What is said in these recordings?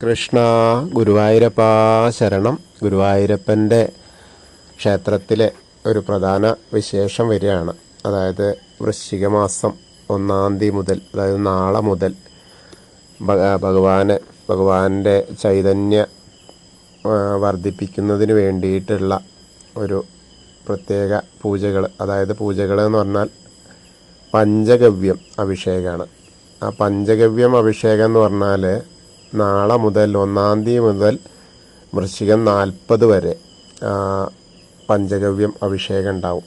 കൃഷ്ണ ഗുരുവായൂരപ്പ ശരണം. ഗുരുവായൂരപ്പൻ്റെ ക്ഷേത്രത്തിലെ ഒരു പ്രധാന വിശേഷം വരികയാണ്. അതായത് വൃശ്ചിക മാസം 1-ാം തീയതി മുതൽ, അതായത് നാളെ മുതൽ ഭഗവാന്റെ ചൈതന്യ വർദ്ധിപ്പിക്കുന്നതിന് വേണ്ടിയിട്ടുള്ള ഒരു പ്രത്യേക പൂജകൾ. അതായത് പൂജകൾ എന്ന് പറഞ്ഞാൽ പഞ്ചഗവ്യം അഭിഷേകമാണ്. ആ പഞ്ചഗവ്യം അഭിഷേകം എന്ന് പറഞ്ഞാൽ നാളെ മുതൽ 1-ാം തീയതി മുതൽ വൃശ്ചികം 40 വരെ പഞ്ചഗവ്യം അഭിഷേകം ഉണ്ടാവും.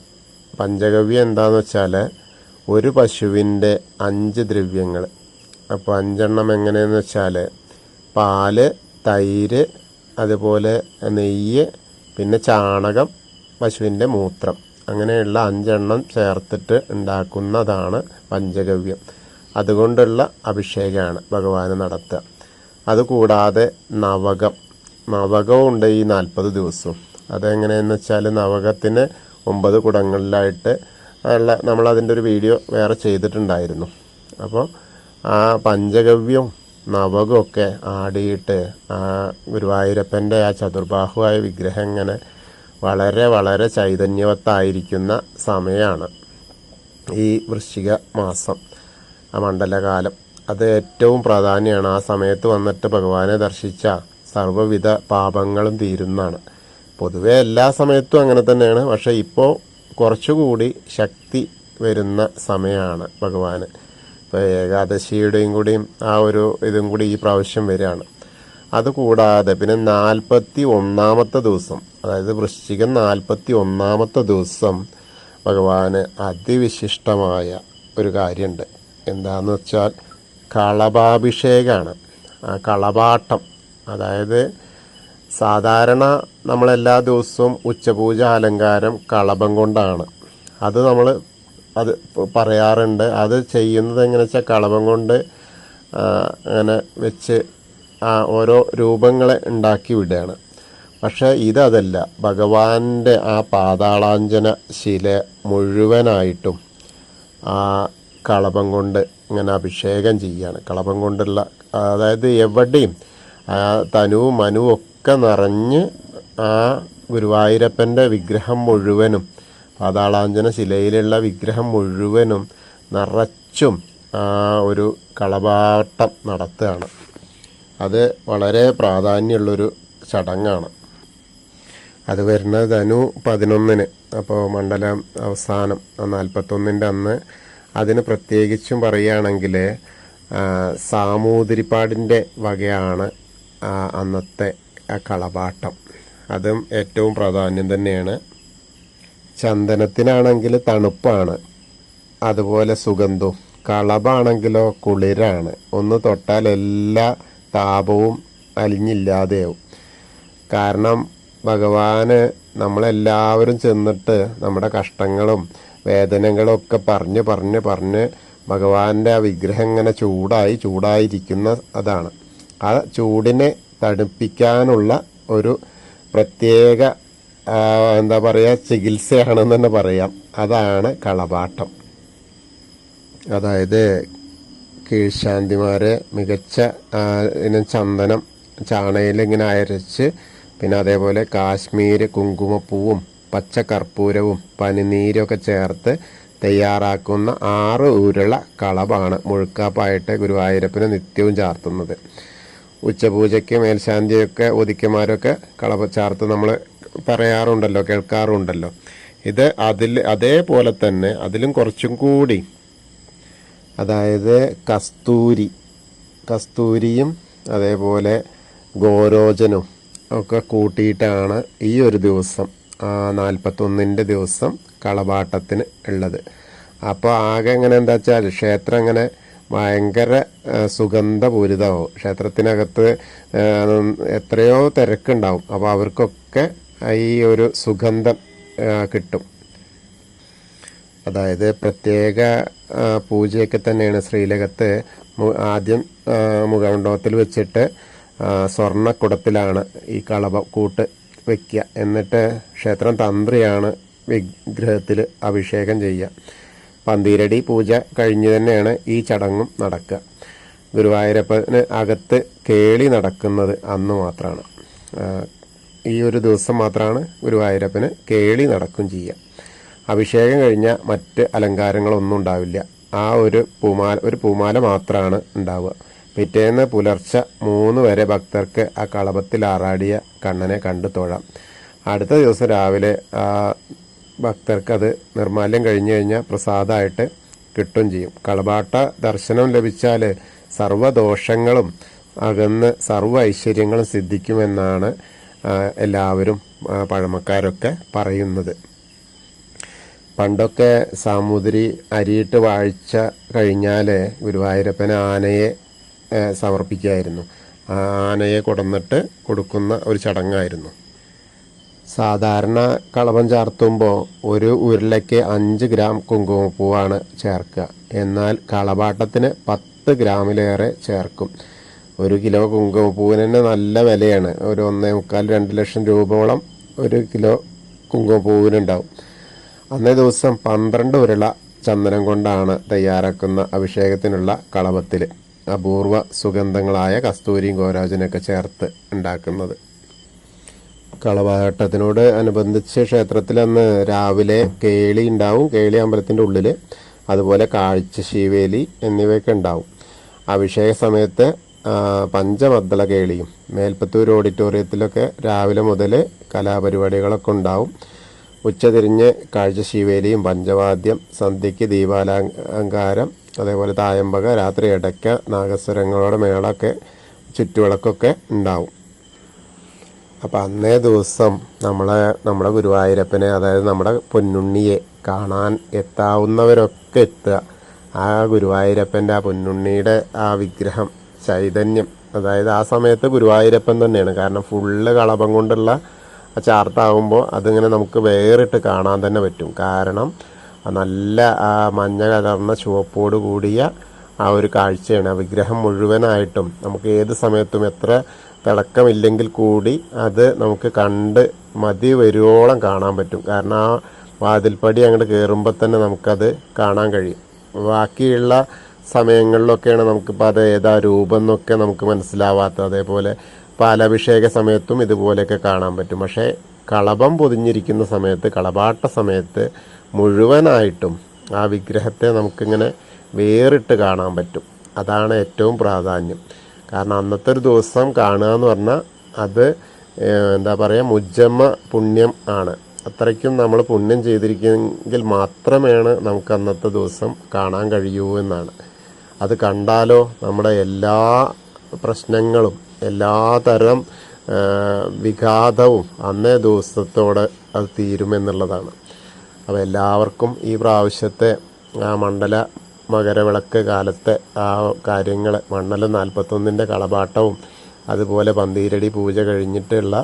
പഞ്ചഗവ്യം എന്താണെന്ന് വെച്ചാൽ ഒരു പശുവിൻ്റെ 5 ദ്രവ്യങ്ങൾ. അപ്പോൾ 5 എണ്ണം എങ്ങനെയെന്ന് വെച്ചാൽ പാല്, തൈര്, അതുപോലെ നെയ്യ്, പിന്നെ ചാണകം, പശുവിൻ്റെ മൂത്രം, അങ്ങനെയുള്ള 5 എണ്ണം ചേർത്തിട്ട് ഉണ്ടാക്കുന്നതാണ് പഞ്ചഗവ്യം. അതുകൊണ്ടുള്ള അഭിഷേകമാണ് ഭഗവാന് നടത്തുക. അതുകൂടാതെ നവകവും ഉണ്ട് ഈ 40 ദിവസവും. അതെങ്ങനെയെന്ന് വെച്ചാൽ നവകത്തിന് 9 കുടങ്ങളിലായിട്ട് ഉള്ള, നമ്മളതിൻ്റെ ഒരു വീഡിയോ വേറെ ചെയ്തിട്ടുണ്ടായിരുന്നു. അപ്പോൾ ആ പഞ്ചഗവ്യവും നവകവും ഒക്കെ ആടിയിട്ട് ആ ഗുരുവായൂരപ്പൻ്റെ ആ ചതുർബാഹുവായ വിഗ്രഹം ഇങ്ങനെ വളരെ വളരെ ചൈതന്യവത്തായിരിക്കുന്ന സമയമാണ് ഈ വൃശ്ചിക മാസം, ആ മണ്ഡലകാലം. അത് ഏറ്റവും പ്രാധാന്യമാണ്. ആ സമയത്ത് വന്നിട്ട് ഭഗവാനെ ദർശിച്ച സർവ്വവിധ പാപങ്ങളും തീരുന്നതാണ്. പൊതുവെ എല്ലാ സമയത്തും അങ്ങനെ തന്നെയാണ്, പക്ഷേ ഇപ്പോൾ കുറച്ചുകൂടി ശക്തി വരുന്ന സമയമാണ് ഭഗവാന്. ഇപ്പോൾ ഏകാദശിയുടെയും കൂടിയും ആ ഒരു ഇതും കൂടി ഈ പ്രാവശ്യം വരികയാണ്. അതുകൂടാതെ പിന്നെ 41-ാമത്തെ ദിവസം, അതായത് വൃശ്ചികം 41-ാമത്തെ ദിവസം ഭഗവാന് അതിവിശിഷ്ടമായ ഒരു കാര്യമുണ്ട്. എന്താണെന്ന് വെച്ചാൽ കളഭാഭിഷേകമാണ്. ആ കളഭാട്ടം, അതായത് സാധാരണ നമ്മളെല്ലാ ദിവസവും ഉച്ചപൂജ അലങ്കാരം കളഭം കൊണ്ടാണ്. അത് പറയാറുണ്ട്. അത് ചെയ്യുന്നത് എങ്ങനെ വെച്ചാൽ കളഭം കൊണ്ട് അങ്ങനെ വെച്ച് ഓരോ രൂപങ്ങളെ ഉണ്ടാക്കി വിടുകയാണ്. പക്ഷേ ഇതല്ല, ഭഗവാന്റെ ആ പാതാളാഞ്ജന ശില മുഴുവനായിട്ടും ആ കളഭം കൊണ്ട് ഇങ്ങനെ അഭിഷേകം ചെയ്യുകയാണ്. കളഭം കൊണ്ടുള്ള, അതായത് എവിടെയും തനുവും മനുവും ഒക്കെ നിറഞ്ഞ് ആ ഗുരുവായൂരപ്പൻ്റെ വിഗ്രഹം മുഴുവനും, പാതാളാഞ്ജന ശിലയിലുള്ള വിഗ്രഹം മുഴുവനും നിറച്ചും ആ ഒരു കളഭാട്ടം നടത്തുകയാണ്. അത് വളരെ പ്രാധാന്യമുള്ളൊരു ചടങ്ങാണ്. അത് വരുന്നത് ധനു 11-ന്. അപ്പോൾ മണ്ഡലം അവസാനം 41-ൻ്റെ അന്ന്. അതിന് പ്രത്യേകിച്ചും പറയുകയാണെങ്കിൽ സാമൂതിരിപ്പാടിൻ്റെ വകയാണ് അന്നത്തെ കളഭാട്ടം. അതും ഏറ്റവും പ്രാധാന്യം തന്നെയാണ്. ചന്ദനത്തിനാണെങ്കിൽ തണുപ്പാണ്, അതുപോലെ സുഗന്ധവും. കളഭാണെങ്കിലോ കുളിരാണ്. ഒന്ന് തൊട്ടാൽ എല്ലാ താപവും അലിഞ്ഞില്ലാതെയാവും. കാരണം ഭഗവാന് നമ്മളെല്ലാവരും ചെന്നിട്ട് നമ്മുടെ കഷ്ടങ്ങളും വേദനകളും ഒക്കെ പറഞ്ഞ് ഭഗവാന്റെ ആ വിഗ്രഹം ഇങ്ങനെ ചൂടായിരിക്കുന്ന അതാണ്. ആ ചൂടിനെ തണുപ്പിക്കാനുള്ള ഒരു പ്രത്യേക എന്താ പറയുക, ചികിത്സയാണെന്ന് തന്നെ പറയാം. അതാണ് കളഭാട്ടം. അതായത് കീഴ്ശാന്തിമാരെ മികച്ച ഇനം ചന്ദനം ചാണയിൽ ഇങ്ങനെ അരച്ച്, പിന്നെ അതേപോലെ കാശ്മീര് കുങ്കുമപ്പൂവും പച്ചക്കർപ്പൂരവും പനിനീരൊക്കെ ചേർത്ത് തയ്യാറാക്കുന്ന 6 ഉരുള കളഭാണ് മുഴുക്കാപ്പായിട്ട് ഗുരുവായൂരപ്പന് നിത്യവും ചാർത്തുന്നത്. ഉച്ചപൂജയ്ക്ക് മേൽശാന്തിയൊക്കെ ഒതിക്കന്മാരൊക്കെ കളഭ ചാർത്ത് നമ്മൾ പറയാറുണ്ടല്ലോ, കേൾക്കാറുണ്ടല്ലോ. ഇത് അതേപോലെ തന്നെ അതിലും കുറച്ചും കൂടി, അതായത് കസ്തൂരിയും അതേപോലെ ഗോരോചനും ഒക്കെ കൂട്ടിയിട്ടാണ് ഈ ഒരു ദിവസം 41-ൻ്റെ ദിവസം കളഭാട്ടത്തിന് ഉള്ളത്. അപ്പോൾ ആകെ എങ്ങനെ എന്താ വെച്ചാൽ ക്ഷേത്രം ഇങ്ങനെ ഭയങ്കര സുഗന്ധപൂരിതമാവും. ക്ഷേത്രത്തിനകത്ത് എത്രയോ തിരക്കുണ്ടാവും. അപ്പോൾ അവർക്കൊക്കെ ഈ ഒരു സുഗന്ധം കിട്ടും. അതായത് പ്രത്യേക പൂജയൊക്കെ തന്നെയാണ്. ശ്രീലകത്ത് ആദ്യം മുഖമണ്ഡപത്തിൽ വെച്ചിട്ട് സ്വർണ്ണക്കുടത്തിലാണ് ഈ കളഭക്കൂട്ട് വയ്ക്കുക. എന്നിട്ട് ക്ഷേത്രം തന്ത്രിയാണ് വിഗ്രഹത്തിൽ അഭിഷേകം ചെയ്യുക. പന്തീരടി പൂജ കഴിഞ്ഞ് തന്നെയാണ് ഈ ചടങ്ങും നടക്കുക. ഗുരുവായൂരപ്പന് അകത്ത് കേളി നടക്കുന്നത് അന്ന് മാത്രമാണ്. ഈ ഒരു ദിവസം മാത്രമാണ് ഗുരുവായൂരപ്പന് കേളി നടക്കും ചെയ്യുക. അഭിഷേകം കഴിഞ്ഞാൽ മറ്റ് അലങ്കാരങ്ങളൊന്നും ഉണ്ടാവില്ല. ആ ഒരു പൂമാല മാത്രമാണ് ഉണ്ടാവുക. പിറ്റേന്ന് പുലർച്ചെ 3 വരെ ഭക്തർക്ക് ആ കളഭത്തിൽ ആറാടിയ കണ്ണനെ കണ്ടു തൊഴാം. അടുത്ത ദിവസം രാവിലെ ഭക്തർക്ക് അത് നിർമ്മാല്യം കഴിഞ്ഞു കഴിഞ്ഞാൽ പ്രസാദമായിട്ട് കിട്ടുകയും ചെയ്യും. കളഭാട്ട ദർശനം ലഭിച്ചാൽ സർവ്വദോഷങ്ങളും അകന്ന് സർവ്വ ഐശ്വര്യങ്ങളും സിദ്ധിക്കുമെന്നാണ് എല്ലാവരും പഴമക്കാരൊക്കെ പറയുന്നത്. പണ്ടൊക്കെ സാമൂതിരി അരിയിട്ട് വാഴ്ച കഴിഞ്ഞാൽ ഗുരുവായൂരപ്പന് ആനയെ സമർപ്പിക്കുമായിരുന്നു. ആനയെ കൊടന്നിട്ട് കൊടുക്കുന്ന ഒരു ചടങ്ങായിരുന്നു. സാധാരണ കളഭം ചാർത്തുമ്പോൾ ഒരു ഉരുളയ്ക്ക് 5 ഗ്രാം കുങ്കുമപ്പൂവാണ് ചേർക്കുക. എന്നാൽ കളഭാട്ടത്തിന് 10 ഗ്രാമിലേറെ ചേർക്കും. 1 കിലോ കുങ്കുമപ്പൂവിന് തന്നെ നല്ല വിലയാണ്. ഒരു 1.25-2 ലക്ഷം രൂപയോളം 1 കിലോ കുങ്കുമപ്പൂവിനുണ്ടാവും. അന്നേ ദിവസം 12 ഉരുള ചന്ദനം കൊണ്ടാണ് തയ്യാറാക്കുന്ന അഭിഷേകത്തിനുള്ള കളഭത്തിൽ അപൂർവ സുഗന്ധങ്ങളായ കസ്തൂരിയും ഗോരാജനൊക്കെ ചേർത്ത് ഉണ്ടാക്കുന്നത്. കളഭാട്ടത്തിനോട് അനുബന്ധിച്ച് ക്ഷേത്രത്തിൽ അന്ന് രാവിലെ കേളി ഉണ്ടാവും. കേളി അമ്പലത്തിൻ്റെ ഉള്ളിൽ, അതുപോലെ കാഴ്ച ശീവേലി എന്നിവയൊക്കെ ഉണ്ടാവും. അഭിഷേക സമയത്ത് പഞ്ചമദ്ദള കേളിയും മേൽപ്പത്തൂർ ഓഡിറ്റോറിയത്തിലൊക്കെ രാവിലെ മുതൽ കലാപരിപാടികളൊക്കെ ഉണ്ടാവും. ഉച്ചതിരിഞ്ഞ് കാഴ്ച ശീവേലിയും പഞ്ചവാദ്യം, സന്ധ്യയ്ക്ക് ദീപാലങ്കാരം, അതേപോലെ തായമ്പക, രാത്രി ഇടയ്ക്ക, നാഗസ്വരങ്ങളോടെ മേളമൊക്കെ ചുറ്റുവിളക്കൊക്കെ ഉണ്ടാവും. അപ്പം അന്നേ ദിവസം നമ്മുടെ ഗുരുവായൂരപ്പനെ, അതായത് നമ്മുടെ പൊന്നുണ്ണിയെ കാണാൻ എത്താവുന്നവരൊക്കെ എത്തുക. ആ ഗുരുവായൂരപ്പൻ്റെ ആ പൊന്നുണ്ണിയുടെ ആ വിഗ്രഹം, ചൈതന്യം, അതായത് ആ സമയത്ത് ഗുരുവായൂരപ്പൻ തന്നെയാണ്. കാരണം ഫുള്ള് കളഭം കൊണ്ടുള്ള ചാർത്താകുമ്പോൾ അതിങ്ങനെ നമുക്ക് വേറിട്ട് കാണാൻ തന്നെ പറ്റും. കാരണം നല്ല ആ മഞ്ഞ കലർന്ന ചുവപ്പോട് കൂടിയ ആ ഒരു കാഴ്ചയാണ്. ആ വിഗ്രഹം മുഴുവനായിട്ടും നമുക്ക് ഏത് സമയത്തും എത്ര തിളക്കമില്ലെങ്കിൽ കൂടി അത് നമുക്ക് കണ്ട് മതി വരുവോളം കാണാൻ പറ്റും. കാരണം ആ വാതിൽപ്പടി അങ്ങോട്ട് കയറുമ്പോൾ തന്നെ നമുക്കത് കാണാൻ കഴിയും. ബാക്കിയുള്ള സമയങ്ങളിലൊക്കെയാണ് നമുക്കിപ്പോൾ അത് ഏതാ രൂപം എന്നൊക്കെ നമുക്ക് മനസ്സിലാവാത്തത്. അതേപോലെ പാലഭിഷേക സമയത്തും ഇതുപോലെയൊക്കെ കാണാൻ പറ്റും. പക്ഷേ കളഭം പൊതിഞ്ഞിരിക്കുന്ന സമയത്ത്, കളഭാട്ട സമയത്ത് മുഴുവനായിട്ടും ആ വിഗ്രഹത്തെ നമുക്കിങ്ങനെ വേറിട്ട് കാണാൻ പറ്റും. അതാണ് ഏറ്റവും പ്രാധാന്യം. കാരണം അന്നത്തെ ഒരു ദിവസം കാണുക എന്ന് പറഞ്ഞാൽ അത് എന്താ പറയുക, മുജ്ജമ്മ പുണ്യം ആണ്. അത്രയ്ക്കും നമ്മൾ പുണ്യം ചെയ്തിരിക്കുമെങ്കിൽ മാത്രമേ നമുക്ക് അന്നത്തെ ദിവസം കാണാൻ കഴിയൂ എന്നാണ്. അത് കണ്ടാലോ നമ്മുടെ എല്ലാ പ്രശ്നങ്ങളും, എല്ലാ തരം വിഘാതവും അന്നേ ദിവസത്തോടെ അത് തീരുമെന്നുള്ളതാണ്. അപ്പോൾ എല്ലാവർക്കും ഈ പ്രാവശ്യത്തെ ആ മണ്ഡല മകരവിളക്ക് കാലത്തെ ആ കാര്യങ്ങൾ, മണ്ഡലം 41-ൻ്റെ കളഭാട്ടവും അതുപോലെ പന്തീരടി പൂജ കഴിഞ്ഞിട്ടുള്ള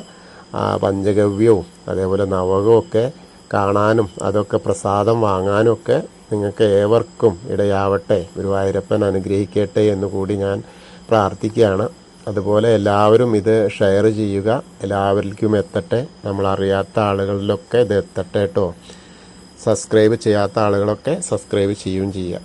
പഞ്ചഗവ്യവും അതേപോലെ നവകവും ഒക്കെ കാണാനും അതൊക്കെ പ്രസാദം വാങ്ങാനും ഒക്കെ നിങ്ങൾക്ക് ഏവർക്കും ഇടയാവട്ടെ. ഗുരുവായൂരപ്പൻ അനുഗ്രഹിക്കട്ടെ എന്നുകൂടി ഞാൻ പ്രാർത്ഥിക്കുകയാണ്. അതുപോലെ എല്ലാവരും ഇത് ഷെയർ ചെയ്യുക, എല്ലാവരിലേക്കും എത്തട്ടെ. നമ്മളറിയാത്ത ആളുകളിലൊക്കെ ഇത് എത്തട്ടെ കേട്ടോ. സബ്സ്ക്രൈബ് ചെയ്യാത്ത ആളുകളൊക്കെ സബ്സ്ക്രൈബ് ചെയ്യുകയും ചെയ്യുക.